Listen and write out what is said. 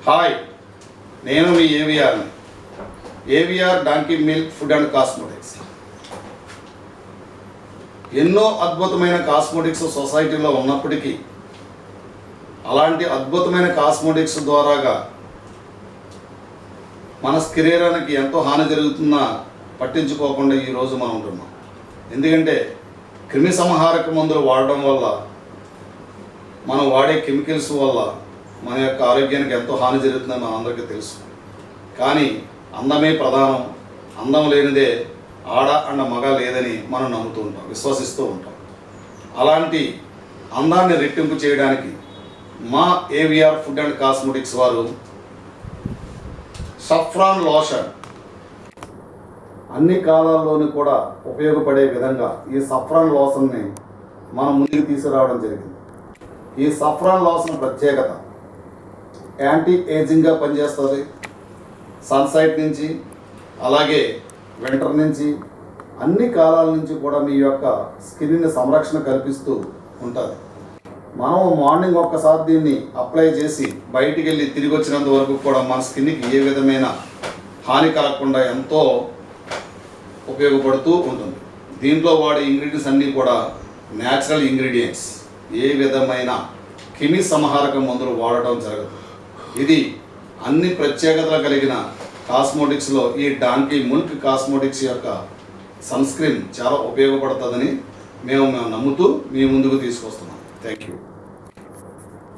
Hi, నేను మీ AVR donkey milk food and cosmetics. ఎన్నో అద్భుతమైన కాస్మెటిక్స్ సొసైటీలో ఉన్నప్పటికీ అలాంటి అద్భుతమైన కాస్మెటిక్స్ ద్వారాగా మన శరీరానికి ఎంతో హాని జరుగుతున్నా పట్టించుకోకుండా ఈరోజు మనం ఉంటున్నాం. ఎందుకంటే క్రిమి సంహారక మందులు వాడడం వల్ల, మనం వాడే కెమికల్స్ వల్ల మన యొక్క ఆరోగ్యానికి ఎంతో హాని జరుగుతుందని మనందరికీ తెలుసు. కానీ అందమే ప్రధానం, అందం లేనిదే ఆడ అండ్ మగ లేదని మనం నమ్ముతూ ఉంటాం, విశ్వసిస్తూ ఉంటాం. అలాంటి అందాన్ని రెట్టింపు చేయడానికి మా ఏవిఆర్ ఫుడ్ అండ్ కాస్మెటిక్స్ వారు సఫ్రాన్ లోషన్ అన్ని కాలాల్లోనూ కూడా ఉపయోగపడే విధంగా ఈ సఫ్రాన్ లోషన్ని మనం ముందుకు తీసుకురావడం జరిగింది. ఈ సఫ్రాన్ లోషన్ ప్రత్యేకత యాంటీ ఏజింగ్గా పనిచేస్తుంది. సన్సైట్ నుంచి, అలాగే వింటర్ నుంచి, అన్ని కాలాల నుంచి కూడా మీ యొక్క స్కిన్ని సంరక్షణ కల్పిస్తూ ఉంటుంది. మనం మార్నింగ్ ఒక్కసారి దీన్ని అప్లై చేసి బయటికి వెళ్ళి తిరిగి వచ్చినంత వరకు కూడా మన స్కిన్కి ఏ విధమైన హాని కలగకుండా ఎంతో ఉపయోగపడుతూ ఉంటుంది. దీంట్లో వాడే ఇంగ్రీడియంట్స్ అన్నీ కూడా న్యాచురల్ ఇంగ్రీడియంట్స్, ఏ విధమైన క్రిమి సంహారక మందులు వాడటం జరగదు. ఇది అన్ని ప్రత్యేకతలు కలిగిన కాస్మెటిక్స్లో ఈ డాంకీ మిల్క్ కాస్మెటిక్స్ యొక్క సన్ స్క్రీన్ చాలా ఉపయోగపడుతుందని మేము నమ్ముతూ మీ ముందుకు తీసుకొస్తున్నాం. Thank you.